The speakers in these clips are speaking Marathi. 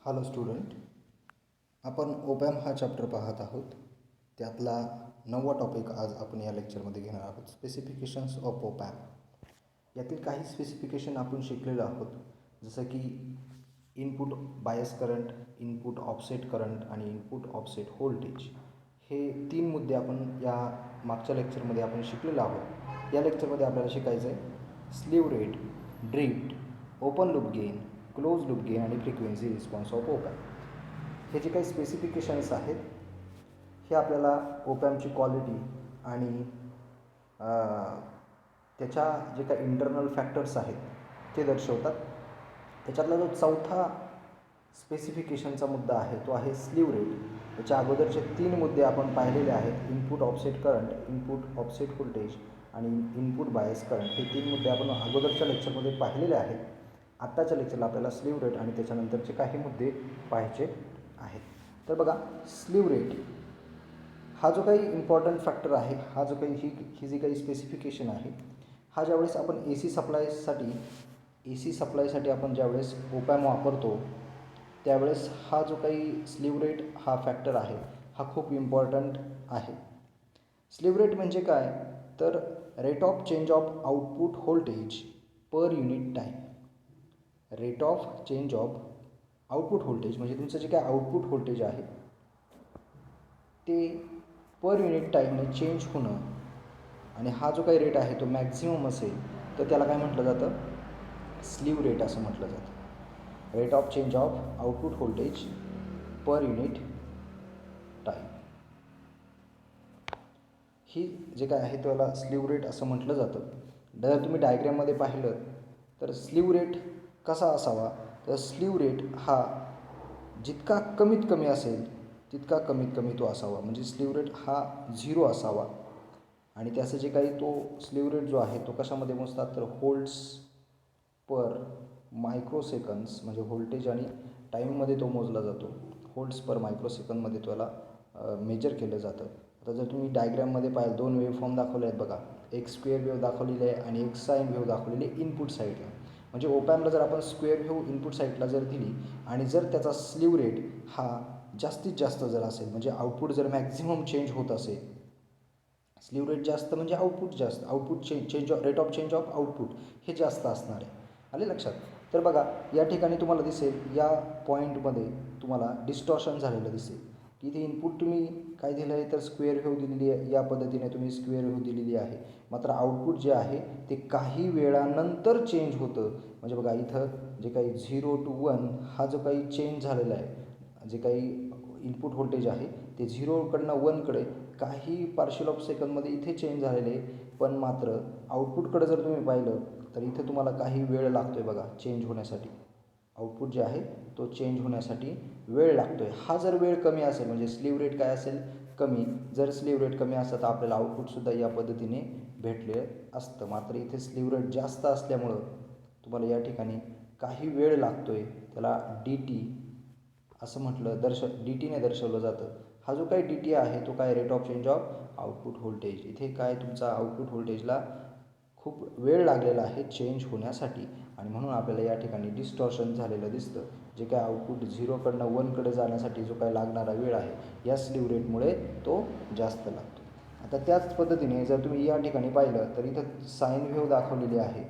हॅलो स्टुडंट, आपण ओपॅम हा चॅप्टर पाहत आहोत. त्यातला 9वा टॉपिक आज आपण या लेक्चरमध्ये घेणार आहोत. Specifications of op amp. यातील काही स्पेसिफिकेशन आपण शिकलेलो आहोत, जसं की input bias current, input offset current आणि इनपुट ऑफसेट व्होल्टेज. हे 3 मुद्दे आपण या मागच्या लेक्चरमध्ये आपण शिकलेलो आहोत. या लेक्चरमध्ये आपल्याला शिकायचं आहे slew rate, drift, open loop gain, close loop gain आणि फ्रिक्वेन्सी रिस्पॉन्स ऑफ ओपॅम. हे जे काही स्पेसिफिकेशन्स आहेत हे आपल्याला ओपॅमची क्वालिटी आणि त्याच्या जे काही इंटरनल फॅक्टर्स आहेत ते दर्शवतात. त्याच्यातला जो चौथा स्पेसिफिकेशनचा मुद्दा आहे तो आहे स्लीव रेट. याच्या अगोदरचे 3 मुद्दे आपण पाहिलेले आहेत: input offset current, input offset voltage आणि इनपुट बायस करंट. हे 3 मुद्दे आपण अगोदरच्या लेक्चरमध्ये पाहिलेले आहेत. आत्ताच्या लेक्चरला आपल्याला स्लीव रेट आणि त्याच्यानंतरचे काही मुद्दे पाहायचे आहेत. तर बघा, स्लीव रेट हा जो काही इम्पॉर्टंट फॅक्टर आहे, हा जो काही ही जी काही स्पेसिफिकेशन आहे, हा ज्यावेळेस आपण ए सी सप्लायसाठी आपण ज्यावेळेस ओपॅम वापरतो त्यावेळेस हा जो काही स्लीव रेट हा फॅक्टर आहे हा खूप इम्पॉर्टंट आहे. स्लीव रेट म्हणजे काय, तर rate of change of output voltage per unit time. Rate of change of output voltage म्हणजे तुमचं जे काय आउटपुट व्होल्टेज आहे ते पर युनिट टाईमने चेंज होणं. आणि हा जो काही रेट आहे तो मॅक्झिमम असेल तर त्याला काय म्हटलं जातं, स्लीव रेट असं म्हटलं जातं. Rate of change of output voltage per unit time, ही जे काय आहे त्याला स्लीव रेट असं म्हटलं जातं. जर तुम्ही डायग्रॅममध्ये पाहिलं तर स्लीव रेट कसा असावा, तर स्लीव रेट हा जितका कमीत कमी असेल तितका कमीत कमी तो असावा. म्हणजे स्लीव रेट हा 0 असावा. आणि त्याचं जे काही तो स्लीव रेट जो आहे तो कशामध्ये मोजतात, तर व्होल्ट्स पर मायक्रोसेकंड्स म्हणजे व्होल्टेज आणि टाईममध्ये तो मोजला जातो. व्होल्ट्स पर मायक्रोसेकंदमध्ये त्याला मेजर केलं जातं. आता जर तुम्ही डायग्रॅममध्ये पाहिलं 2 वेव्हफॉर्म दाखवले आहेत बघा. एक स्क्वेअर वेव्ह दाखवलेली आहे आणि एक साईन वेव्ह दाखवलेली आहे इनपुट साईडला. म्हणजे ओपॅमला जर आपण स्क्वेअर वेव्ह इनपुट साईडला जर दिली आणि जर त्याचा स्लीव रेट हा जास्तीत जास्त जर असेल, म्हणजे आउटपुट जर मॅक्झिमम चेंज होत असेल, स्लीव रेट जास्त म्हणजे आउटपुट जास्त, output rate of change of output हे जास्त असणार आहे. आले लक्षात. तर बघा, या ठिकाणी तुम्हाला दिसेल या पॉईंटमध्ये तुम्हाला डिस्टॉर्शन झालेलं दिसेल की इथे इनपुट तुम्ही काय दिलं आहे, तर स्क्वेअर वेव्ह दिलेली आहे. या पद्धतीने तुम्ही स्क्वेअर वेव्ह दिलेली आहे. मात्र आउटपुट जे आहे ते काही वेळानंतर चेंज होतं. म्हणजे बघा, इथं जे काही 0 to 1 हा जो काही चेंज झालेला आहे, जे काही इनपुट व्होल्टेज आहे ते 0कडनं 1कडे काही पार्शियल ऑफ सेकंदमध्ये इथे चेंज झालेले आहे. पण मात्र आउटपुटकडे जर तुम्ही पाहिलं तर इथं तुम्हाला काही वेळ लागतो आहे बघा चेंज होण्यासाठी. आउटपुट जे आहे तो चेंज होण्यासाठी वेळ लागतो आहे. हा जर वेळ कमी असेल म्हणजे स्लीव रेट काय असेल, कमी. जर स्लीव रेट कमी असतं तर आपल्याला आउटपुटसुद्धा या पद्धतीने भेटले असतं. मात्र इथे स्लीव रेट जास्त असल्यामुळं तुम्हाला या ठिकाणी काही वेळ लागतो आहे. त्याला डी टी असं म्हटलं डी टीने दर्शवलं जातं. हा जो काही डी टी आहे तो काय, rate of change of output voltage. इथे काय, तुमचा आउटपुट व्होल्टेजला खूप वेळ लागलेला आहे चेंज होण्यासाठी आणि म्हणून आपल्याला या ठिकाणी डिस्टॉर्शन झालेलं दिसतं. जे काय आउटपुट 0कडनं 1कडे जाण्यासाठी जो काय लागणारा वेळ आहे या स्लीव रेटमुळे तो जास्त लागतो. आता त्याच पद्धतीने जर तुम्ही या ठिकाणी पाहिलं तर इथं साईन वेव्ह दाखवलेली आहे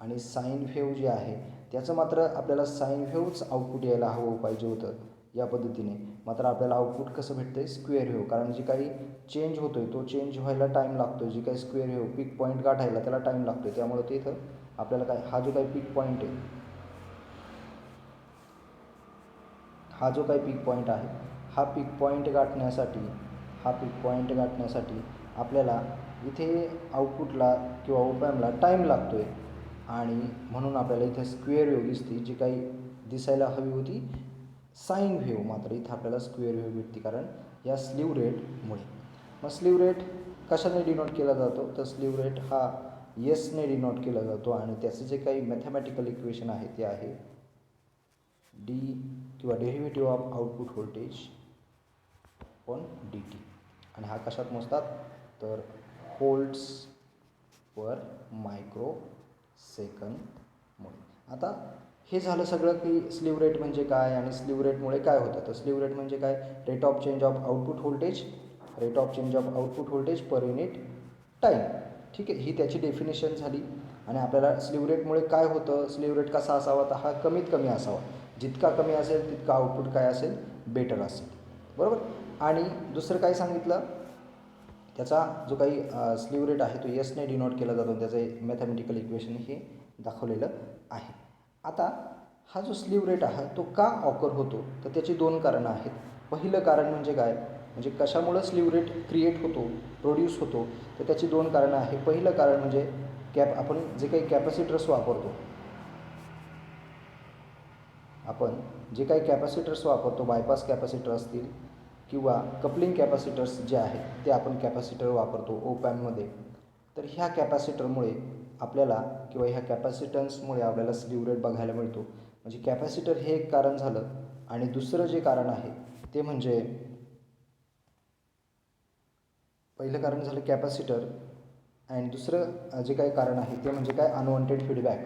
आणि साईन वेव्ह जे आहे त्याचं मात्र आपल्याला साईन वेव्हच आउटपुट यायला हवं पाहिजे होतं या पद्धतीने. मात्र आपल्याला आउटपुट कसं भेटतं आहे, स्क्वेअर वेव्ह. कारण जे काही चेंज होतो आहे तो चेंज व्हायला टाईम लागतो आहे. जे काही स्क्वेअर वेव्ह पीक पॉईंट गाठायला त्याला टाईम लागतो आहे. त्यामुळे ते इथं आपल्याला काय, हा जो काही पीक पॉईंट आहे, हा जो काही पीक पॉईंट आहे हा पीक पॉईंट गाठण्यासाठी आपल्याला इथे आउटपुटला किंवा ओपॅमला टाईम लागतो आहे. आणि म्हणून आपल्याला इथे स्क्वेअर वेव्ह दिसते. जी काही दिसायला हवी होती साईन वेव्ह, मात्र इथं आपल्याला स्क्वेअर वेव्ह भेटते कारण या स्लीव रेटमुळे. मग स्लीव रेट कशाने डिनोट केला जातो, तर स्लीव रेट हा यसने डिनोट केला जातो आणि त्याचं जे काही मॅथमॅटिकल इक्वेशन आहे ते आहे डी किंवा derivative of output voltage on D T. आणि हा कशात मोजतात, तर व्होल्ट्स पर मायक्रो सेकंदमुळे. आता हे झालं सगळं की स्लीव रेट म्हणजे काय आणि स्लीव रेटमुळे काय होतं. तर स्लीव रेट म्हणजे काय, rate of change of output voltage, rate of change of output voltage per unit time. ठीक आहे, ही त्याची डेफिनेशन झाली. आणि आपल्याला स्लीव रेटमुळे काय होतं, स्लीव रेट कसा असावा, तर हा कमीत कमी असावा. जितका कमी असेल तितका आउटपुट काय असेल, बेटर असेल. बरोबर. आणि दुसरं काय सांगितलं, त्याचा जो काही स्लीव रेट आहे तो यसने डिनोट केला जातो. त्याचं मॅथमॅटिकल इक्वेशन हे दाखवलेलं आहे. आता हा जो स्लीव रेट आहे तो का ऑकर होतो, तर त्याची दोन कारणं आहेत. पहिलं कारण म्हणजे काय, म्हणजे कशामुळं स्लीव रेट क्रिएट होतो, प्रोड्यूस होतो, तर त्याची दोन कारणं आहे. पहिलं कारण म्हणजे आपण जे काही कॅपॅसिटर्स वापरतो, वापरतो, बायपास कॅपॅसिटर असतील किंवा कपलिंग कॅपॅसिटर्स जे आहेत ते आपण कॅपॅसिटर वापरतो ओपॅममध्ये. तर ह्या कॅपॅसिटरमुळे आपल्याला किंवा ह्या कॅपॅसिटन्समुळे आपल्याला स्लीव रेट बघायला मिळतो. म्हणजे कॅपॅसिटर हे एक कारण झालं. आणि दुसरं जे कारण आहे ते म्हणजे, पहिलं कारण झालं कॅपॅसिटर आणि दुसरं जे काही कारण आहे ते म्हणजे काय, अनवॉन्टेड फीडबॅक.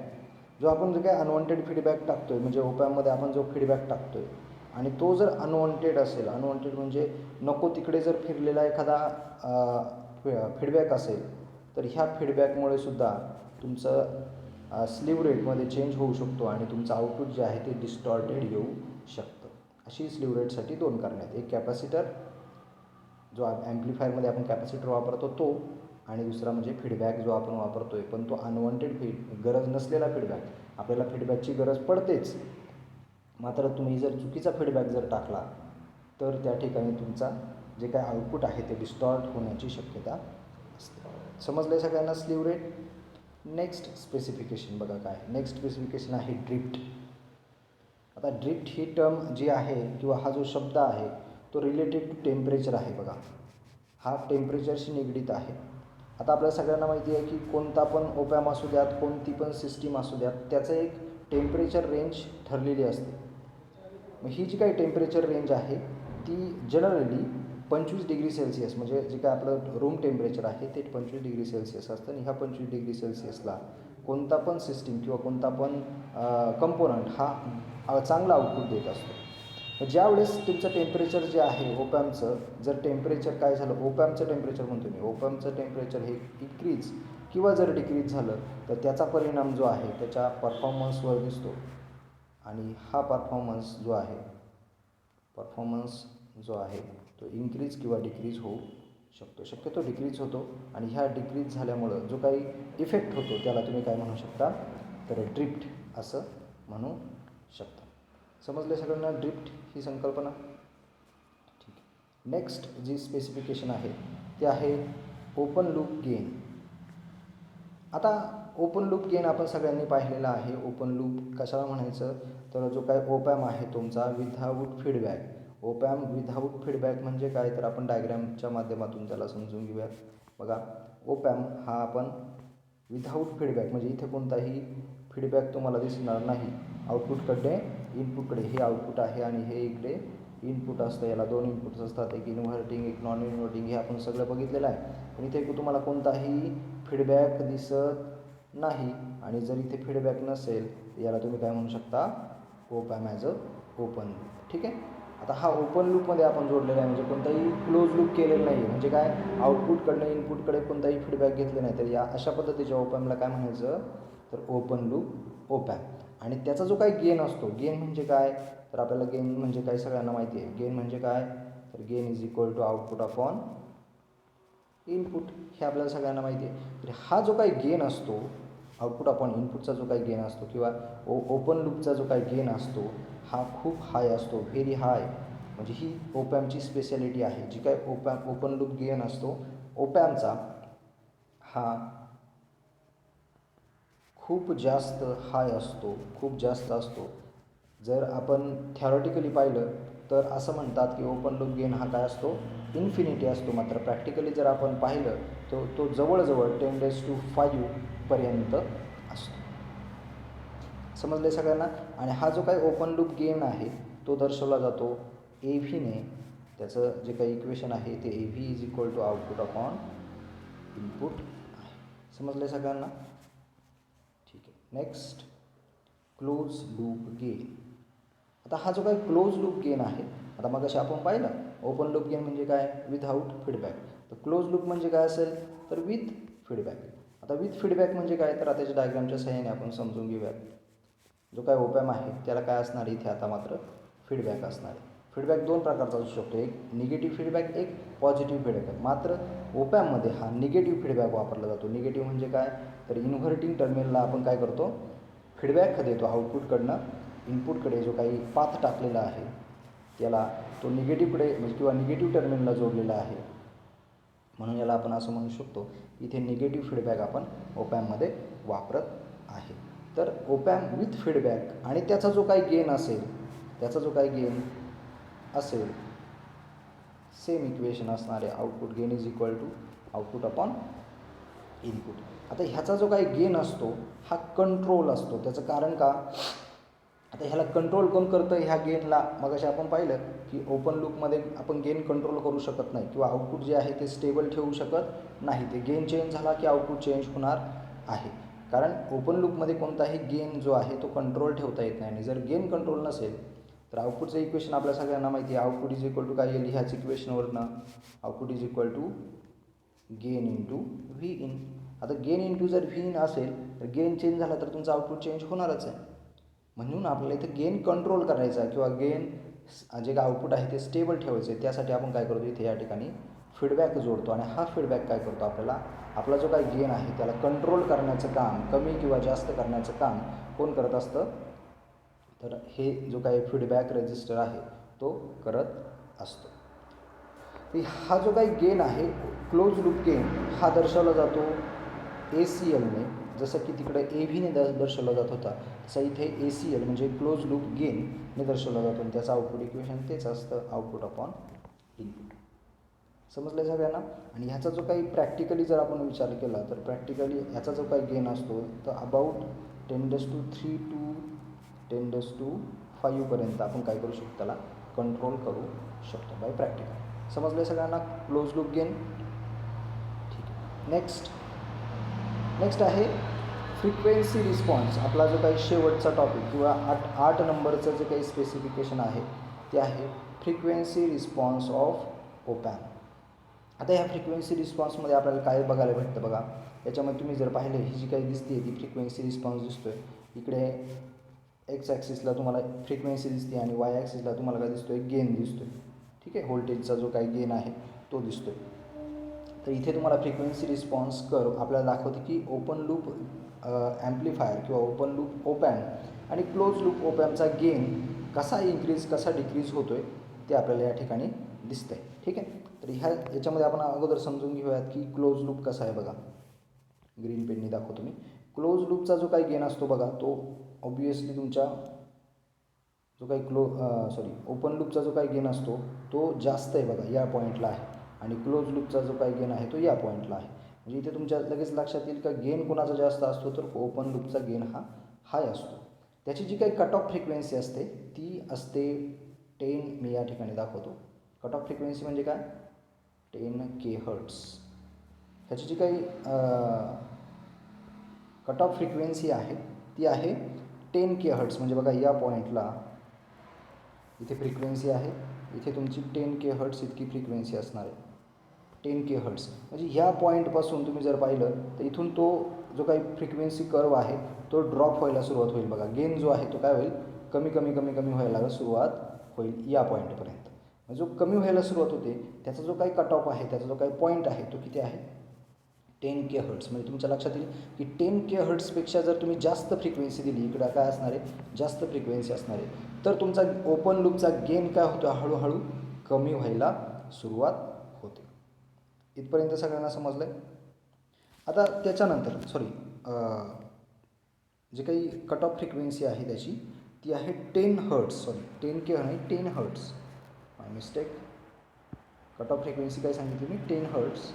जो आपण जे काही अनवॉन्टेड फीडबॅक टाकतो आहे, म्हणजे ओपॅममध्ये आपण जो फीडबॅक टाकतो आहे आणि तो जर अनवॉन्टेड असेल, अनवॉन्टेड म्हणजे नको तिकडे जर फिरलेला एखादा फीडबॅक असेल, तर ह्या फीडबॅकमुळे सुद्धा तुमचं स्लीव रेटमध्ये चेंज होऊ शकतो आणि तुमचं आउटपुट जे आहे ते डिस्टॉर्टेड येऊ शकतं. अशी स्लीव रेटसाठी दोन कारणं आहेत. एक कॅपॅसिटर, जो ॲम्प्लिफायरमध्ये आपण कॅपॅसिटर वापरतो तो, आणि दुसरा म्हणजे फीडबॅक जो आपण वापरतो आहे पण तो अनवॉन्टेड गरज नसलेला फीडबॅक. आपल्याला फीडबॅकची गरज पडतेच, मात्र तुम्ही जर चुकीचा फीडबॅक जर टाकला तर त्या ठिकाणी तुमचा जे काय आउटपुट आहे ते डिस्टॉर्ट होण्याची शक्यता असते. समजलं सगळ्यांना स्लीव रेट. नेक्स्ट स्पेसिफिकेशन बघा काय, नेक्स्ट स्पेसिफिकेशन आहे ड्रिफ्ट. आता ड्रिफ्ट ही टर्म जी आहे किंवा हा जो शब्द आहे तो रिलेटेड टू टेम्परेचर आहे. बघा, हा टेम्परेचरशी निगडीत आहे. आता आपल्याला सगळ्यांना माहिती आहे की कोणता पण ओपॅम असू द्यात, कोणती पण सिस्टीम असू द्यात, त्याचं एक टेम्परेचर रेंज ठरलेली असते. मग ही जी काही टेम्परेचर रेंज आहे ती जनरली 25 डिग्री सेल्सिअस, म्हणजे जे काय आपलं रूम टेम्परेचर आहे ते 25 डिग्री सेल्सिअस असतं. आणि ह्या 25 डिग्री सेल्सिअसला कोणता पण सिस्टीम किंवा कोणता पण कंपोनंट हा चांगला आउटपुट देत असतो. ज्यावेळेस तुमचं टेम्परेचर जे आहे ओपॅमचं, जर टेम्परेचर काय झालं, ओपॅमचं टेम्परेचर म्हणतो मी, ओपॅमचं टेम्परेचर हे इन्क्रीज किंवा जर डिक्रीज झालं तर त्याचा परिणाम जो आहे त्याच्या परफॉर्मन्सवर दिसतो. आणि हा परफॉर्मन्स जो आहे तो इन्क्रीज किंवा डिक्रीज होऊ शकतो. शक्यतो डिक्रीज होतो. आणि ह्या डिक्रीज झाल्यामुळं जो काही इफेक्ट होतो त्याला तुम्ही काय म्हणू शकता, तर ड्रिफ्ट असं म्हणू शकता. समजले सगळ्यांना ड्रिफ्ट ही संकल्पना. ठीक आहे. नेक्स्ट जी स्पेसिफिकेशन आहे ते आहे ओपन लूप गेन. आता ओपन लूप गेन आपण सगळ्यांनी पाहिलेला आहे. ओपन लूप कशाला म्हणायचं, तर जो काय ओपॅम आहे तुमचा विथआउट फीडबॅक. ओपॅम विथआउट फीडबॅक म्हणजे काय, तर आपण डायग्रॅमच्या माध्यमातून त्याला समजून घेऊयात. बघा, ओपॅम हा आपण विथआउट फीडबॅक म्हणजे इथे कोणताही फीडबॅक तुम्हाला दिसणार नाही. आउटपुटकडे इनपुटकडे हे आउटपुट आहे आणि हे इकडे इनपुट असतं. याला दोन इनपुट्स असतात, एक इन्व्हर्टिंग एक नॉन इन्व्हर्टिंग. हे आपण सगळं बघितलेलं आहे. पण इथे तुम्हाला कोणताही फीडबॅक दिसत नाही. आणि जर इथे फीडबॅक नसेल याला तुम्ही काय म्हणू शकता, ओपॅम ॲज अ ओपन लूप. ठीक आहे. आता हा ओपन लूपमध्ये आपण जोडलेला आहे, म्हणजे कोणताही क्लोज लूप केलेलं नाही. म्हणजे काय, आउटपुटकडनं इनपुटकडे कोणताही फीडबॅक घेतले नाही. तर या अशा पद्धतीच्या ओपॅमला काय म्हणायचं, तर ओपन लूप ओपॅम. आणि त्याचा जो काही गेन असतो, गेन म्हणजे काय, तर आपल्याला गेन म्हणजे काय सगळ्यांना माहिती आहे. गेन म्हणजे काय, तर gain is equal to output upon input. हे आपल्याला सगळ्यांना माहिती आहे. तर हा जो काही गेन असतो, आउटपुट अपॉन इनपुटचा जो काही गेन असतो किंवा ओपन लूपचा जो काही गेन असतो हा खूप हाय असतो, व्हेरी हाय. म्हणजे ही ओपॅमची स्पेशालिटी आहे. जी काय ओपन लूप गेन असतो ओपॅमचा हा खूप जास्त हाय असतो, खूप जास्त असतो. जर आपण थ्योरेटिकली पाहिलं तर असं म्हणतात की ओपन लूप गेन हा काय असतो, इन्फिनिटी असतो. मात्र प्रॅक्टिकली जर आपण पाहिलं तर तो जवळजवळ 10⁵ पर्यंत असतो. समजले सगळ्यांना. आणि हा जो काही ओपन लूप गेन आहे तो दर्शवला जातो ए व्हीने. त्याचं जे काही इक्वेशन आहे ते A V is equal to output upon input आहे. समजले सगळ्यांना. ठीक आहे. Next close loop gain. आता हा जो काही क्लोज लूप गेन आहे, आता मग असे आपण पाहिलं ओपन लूप गेन म्हणजे काय, विथआउट फीडबॅक. तर क्लोज लूप म्हणजे काय असेल, तर विथ फीडबॅक. आता विथ फीडबॅक म्हणजे काय, तर आता त्याच्या डायग्रामच्या सहाय्याने आपण समजून घेऊयात. जो काय ओपॅम आहे त्याला काय असणार इथे आता मात्र फीडबॅक असणार आहे. फीडबॅक दोन प्रकारचा असू शकतो, एक निगेटिव्ह फीडबॅक, एक पॉझिटिव्ह फीडबॅक. मात्र ओपॅममध्ये हा निगेटिव्ह फीडबॅक वापरला जातो. निगेटिव्ह म्हणजे काय, तर इन्व्हर्टिंग टर्मिनलला आपण काय करतो, फीडबॅक देतो आउटपुटकडनं इनपुटकडे. जो काही पाथ टाकलेला आहे त्याला तो निगेटिव्हकडे म्हणजे किंवा निगेटिव्ह टर्मिनलला जोडलेला आहे, म्हणून याला आपण असं म्हणू शकतो इथे निगेटिव्ह फीडबॅक आपण ओपॅममध्ये वापरत आहे. तर ओपॅम विथ फीडबॅक आणि त्याचा जो काही गेन असेल सेम इक्वेशन असणारे output gain is equal to output upon input. आता ह्याचा जो काही गेन असतो हा कंट्रोल असतो. त्याचं कारण का, आता ह्याला कंट्रोल कोण करतं ह्या गेनला, मग असे आपण पाहिलं की ओपन लूपमध्ये आपण गेन कंट्रोल करू शकत नाही किंवा आउटपुट जे आहे ते स्टेबल ठेवू शकत नाही. ते गेन चेंज झाला की आउटपुट चेंज होणार आहे. कारण ओपन लूपमध्ये कोणताही गेन जो आहे तो कंट्रोल ठेवता येत नाही. आणि जर गेन कंट्रोल नसेल तर आउटपुटचं इक्वेशन आपल्या सगळ्यांना माहिती आहे, आउटपुट इज इक्वल टू काय येईल ह्याच इक्वेशनवरनं, output is equal to gain into V in. आता गेन इंटू जर व्ही इन असेल तर गेन चेंज झाला तर तुमचं आउटपुट चेंज होणारच आहे. म्हणून आपल्याला इथे गेन कंट्रोल करायचा आहे किंवा गेन जे काय आउटपुट आहे ते स्टेबल ठेवायचं आहे. त्यासाठी आपण काय करतो इथे या ठिकाणी फीडबॅक जोडतो. आणि हा फीडबॅक काय करतो, आपल्याला आपला जो काही गेन आहे त्याला कंट्रोल करण्याचं काम, कमी किंवा जास्त करण्याचं काम कोण करत असतं, तर हे जो काही फीडबॅक रेजिस्टर आहे तो करत असतो. हा जो काही गेन आहे क्लोज लूप गेन हा दर्शवला जातो ACLने, जसं की तिकडे AVने दर्शवला जात होता तसं इथे ACL म्हणजे क्लोज लूप गेनने दर्शवला जातो. आणि त्याचं आउटपुट इक्वेशन तेच असतं, आउटपुट अपॉन इनपुट. समजलं सगळ्यांना. आणि ह्याचा जो काही प्रॅक्टिकली जर आपण विचार केला तर प्रॅक्टिकली ह्याचा जो काही गेन असतो तर अबाउट 10⁻³ टू 10⁻5 पर्यंत आपण काय करू शकतो, त्याला कंट्रोल करू शकतो बाय प्रॅक्टिकल. समजलं सगळ्यांना क्लोज लूप गेन. ठीक आहे. नेक्स्ट आहे फ्रिक्वेन्सी रिस्पॉन्स. आपला जो काही शेवटचा टॉपिक किंवा 8 नंबरचं जे काही स्पेसिफिकेशन आहे ते आहे फ्रिक्वेन्सी रिस्पॉन्स ऑफ ओपॅम. आता ह्या फ्रिक्वेन्सी रिस्पॉन्समध्ये आपल्याला काय बघायला भेटतं बघा, याच्यामध्ये तुम्ही जर पाहिलं ही जी काही दिसते ती फ्रिक्वेन्सी रिस्पॉन्स दिसतोय. इकडे एक्स ॲक्सिसला तुम्हाला फ्रिक्वेन्सी दिसते आणि वाय ॲक्सिसला तुम्हाला काय दिसतोय, गेन दिसतोय. ठीक आहे, व्होल्टेजचा जो काही गेन आहे तो दिसतोय. तर इथे तुम्हाला फ्रिक्वेन्सी रिस्पॉन्स कर्व आपल्याला दाखवते की ओपन लूप ॲम्प्लिफायर किंवा ओपन लूप ओपॅम्प आणि क्लोज लूप ओपॅम्पचा गेन कसा इन्क्रीज कसा डिक्रीज होतोय ते आपल्याला या ठिकाणी दिसतंय. ठीक आहे. तर याच्यामध्ये आपण अगोदर समजून घेऊयात की क्लोज लूप कसा आहे. बघा ग्रीन पेननी दाखवतो मी. क्लोज लूपचा जो काही गेन असतो बघा तो ऑब्वियसली तुमच्या जो काही ओपन लूपचा जो काही गेन असतो तो जास्त आहे बघा, या पॉईंटला आहे. आणि क्लोज लूपचा जो काही गेन आहे तो या पॉईंटला आहे. म्हणजे इथे तुमच्या लगेच लक्षात येईल का गेन कोणाचा जास्त असतो, तर ओपन लूपचा गेन हा हाय असतो. त्याची जी काही कट ऑफ फ्रिक्वेन्सी असते ती असते 10, मी या ठिकाणी दाखवतो. कट ऑफ फ्रिक्वेन्सी म्हणजे काय, 10 kHz. ह्याची जी काही कट ऑफ फ्रिक्वेन्सी आहे ती आहे 10 kHz. म्हणजे बघा या पॉईंटला इथे फ्रिक्वेन्सी आहे, इथे तुमची 10 kHz इतकी फ्रिक्वेन्सी असणार आहे. 10 kHz म्हणजे ह्या पॉईंटपासून तुम्ही जर पाहिलं तर इथून तो जो काही फ्रिक्वेन्सी कर्व आहे तो ड्रॉप व्हायला सुरुवात होईल. बघा गेन जो आहे तो काय होईल, कमी कमी कमी कमी व्हायला सुरुवात होईल या पॉईंटपर्यंत. जो कमी व्हायला सुरुवात होते त्याचा जो काही कट ऑफ आहे, त्याचा जो काही पॉईंट आहे तो किती आहे, 10 kHz. म्हणजे तुमच्या लक्षात येईल की 10 kHzपेक्षा जर तुम्ही जास्त फ्रिक्वेन्सी दिली, इकडं काय असणार आहे, जास्त फ्रिक्वेन्सी असणार आहे, तर तुमचा ओपन लूपचा गेन काय होतो, हळूहळू कमी व्हायला सुरुवात होते. इथपर्यंत सगळ्यांना समजलं आहे. आता त्याच्यानंतर जे काही कट ऑफ फ्रिक्वेन्सी आहे त्याची ती आहे 10 Hz. 10 k नाही 10 Hz, माय मिस्टेक. कट ऑफ फ्रिक्वेन्सी काय सांगितली मी, 10 Hz.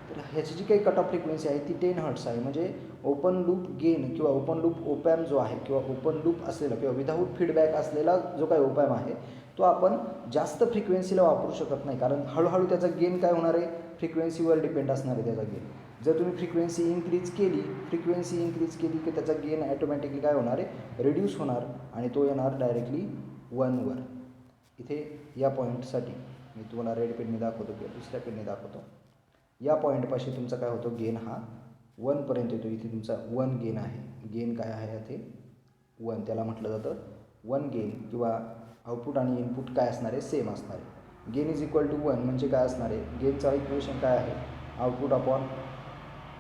तर ह्याची जी काही कट ऑफ फ्रिक्वेन्सी आहे ती 10 Hz आहे. म्हणजे ओपन लूप गेन किंवा ओपन लूप ओपॅम जो आहे किंवा ओपन लूप असलेला किंवा विदाऊट फीडबॅक असलेला जो काही ओपॅम आहे तो आपण जास्त फ्रिक्वेन्सीला वापरू शकत नाही. कारण हळूहळू त्याचा गेन काय होणार आहे, फ्रिक्वेन्सीवर डिपेंड असणार आहे त्याचा गेन. जर तुम्ही फ्रिक्वेन्सी इन्क्रीज केली की त्याचा गेन ॲटोमॅटिकली काय होणार आहे, रिड्यूस होणार आणि तो येणार डायरेक्टली 1वर. इथे या पॉईंटसाठी मी तुम्हाला रेड पेनने दाखवतो किंवा दुसऱ्या पेनने दाखवतो. या पॉईंटपाशी तुमचा काय होतो, गेन हा 1पर्यंत येतो. इथे तुमचा 1 गेन आहे. गेन काय आहे इथे 1, त्याला म्हटलं जातं 1 गेन. किंवा आउटपुट आणि इनपुट काय असणार आहे, सेम असणार आहे. गेन इज इक्वल टू 1 म्हणजे काय असणार आहे, गेनचा इक्वेशन काय आहे, आउटपुट अपॉन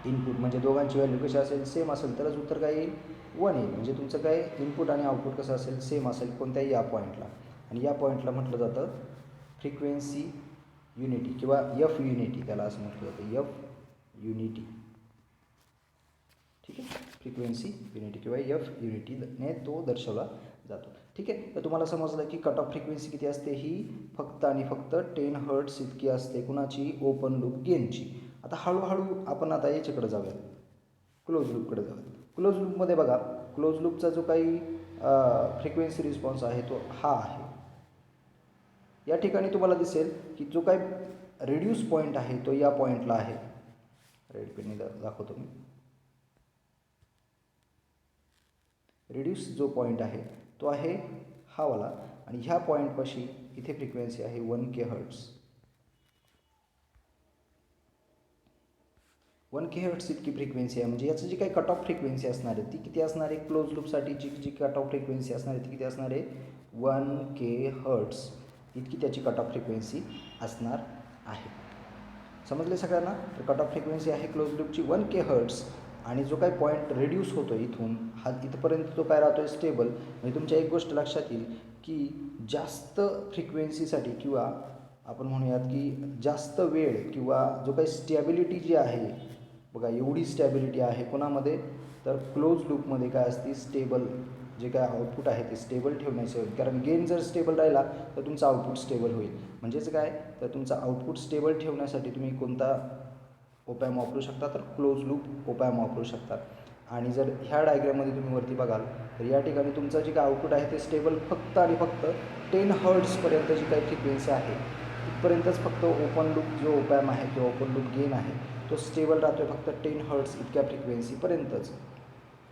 इनपुट. म्हणजे दोघांची व्हॅल्यू कशी असेल, सेम असेल तरच उत्तर काय येईल, 1 येईल. म्हणजे तुमचं काय इनपुट आणि आउटपुट कसं असेल, सेम असेल कोणत्याही या पॉईंटला. आणि या पॉईंटला म्हटलं जातं फ्रिक्वेन्सी युनिटी किंवा एफ युनिटी, त्याला असं म्हटलं जातं एफ युनिटी. ठीक आहे, फ्रिक्वेन्सी युनिटी किंवा एफ युनिटीने तो दर्शवला जातो. ठीक आहे, तर तुम्हाला समजलं की कट ऑफ फ्रिक्वेन्सी किती असते, ही फक्त आणि फक्त 10 हर्ट्स इतकी असते. कुणाची, ओपन लूप गेनची. आता हळूहळू आपण आता याच्याकडे जाऊयात, क्लोज लूपकडे जाऊयात. क्लोज लूपमध्ये बघा, क्लोज लूपचा जो काही फ्रिक्वेन्सी रिस्पॉन्स आहे तो हा आहे. या ठिकाणी तुम्हाला दिसेल की जो काही रिड्यूस पॉईंट आहे तो या पॉईंटला आहे. रेड पेनने दाखवतो मी. रिड्यूस जो पॉईंट आहे तो आहे हा वाला आणि ह्या पॉईंटपाशी इथे फ्रिक्वेन्सी आहे 1K हर्ट्स. 1K हर्ट्स इतकी फ्रिक्वेन्सी आहे. म्हणजे याचं जी काही कट ऑफ फ्रिक्वेन्सी असणार आहे ती किती असणार आहे, क्लोज लूपसाठी जी कट ऑफ फ्रिक्वेन्सी असणार आहे ती किती असणार आहे, 1K हर्ट्स इतकी त्याची कट ऑफ फ्रिक्वेन्सी असणार आहे. समजले सगळ्यांना. तर कट ऑफ फ्रिक्वेन्सी आहे क्लोज लूपची 1K हर्ट्स. आणि जो काही पॉईंट रिड्यूस होतो इथून हा इथपर्यंत तो काय राहतो आहे, स्टेबल. म्हणजे तुमच्या एक गोष्ट लक्षात येईल की जास्त फ्रिक्वेन्सीसाठी किंवा आपण म्हणूयात की जास्त वेळ किंवा जो काही स्टॅबिलिटी जी आहे बघा, एवढी स्टॅबिलिटी आहे कोणामध्ये, तर क्लोज लूपमध्ये काय असते, स्टेबल जे काय आउटपुट आहे ते स्टेबल ठेवण्याचे. कारण गेन जर स्टेबल राहिला तर तुमचं आउटपुट स्टेबल होईल. म्हणजेच काय, तर तुमचा आउटपुट स्टेबल ठेवण्यासाठी तुम्ही कोणता ओपॅम वापरू शकता, तर क्लोज लूप ओपॅम वापरू शकता. आणि जर ह्या डायग्राममध्ये तुम्ही वरती बघाल तर या ठिकाणी तुमचं जे काय आउटपुट आहे ते स्टेबल फक्त आणि फक्त 10 हर्ट्सपर्यंत जी काही फ्रिक्वेन्सी आहे तिथपर्यंतच फक्त ओपन लूप जो ओपॅम आहे किंवा ओपन लूप गेन आहे तो स्टेबल राहतो आहे फक्त 10 हर्ट्स इतक्या फ्रिक्वेन्सीपर्यंतच.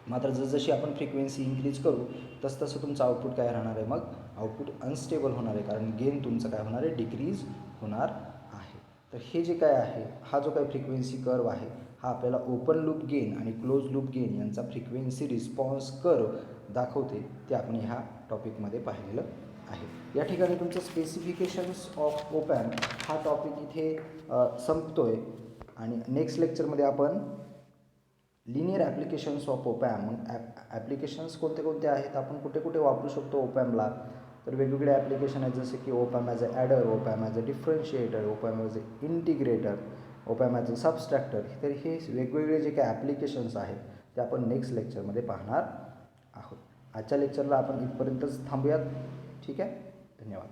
मात्र जसजशी आपण फ्रिक्वेन्सी इन्क्रीज करू तसं तुमचं आउटपुट काय राहणार आहे, मग आउटपुट अनस्टेबल होणार आहे. कारण गेन तुमचं काय होणार आहे, डिक्रीज होणार आहे. तर हे जे काय आहे, हा जो काही फ्रिक्वेन्सी कर्व आहे हा आपल्याला ओपन लूप गेन आणि क्लोज लूप गेन यांचा फ्रिक्वेन्सी रिस्पॉन्स कर्व दाखवते. ते आपण ह्या टॉपिकमध्ये पाहिलेलं आहे. या ठिकाणी तुमचं स्पेसिफिकेशन्स ऑफ ओपॅम हा टॉपिक इथे संपतो आहे. आणि नेक्स्ट लेक्चरमध्ये आपण लिनियर ॲप्लिकेशन्स ऑफ ओपॅम, मग ॲप्लिकेशन्स कोणते कोणते आहेत, आपण कुठे कुठे वापरू शकतो ओपॅमला. तर वेगवेगळे ॲप्लिकेशन आहेत जसे की op amp as a adder, op amp as a differentiator, op amp as a integrator, op amp as a subtractor. तर हे वेगवेगळे जे काही ॲप्लिकेशन्स आहेत ते आपण नेक्स्ट लेक्चरमध्ये पाहणार आहोत. आजच्या लेक्चरला आपण इथपर्यंतच थांबूयात. ठीक आहे, धन्यवाद.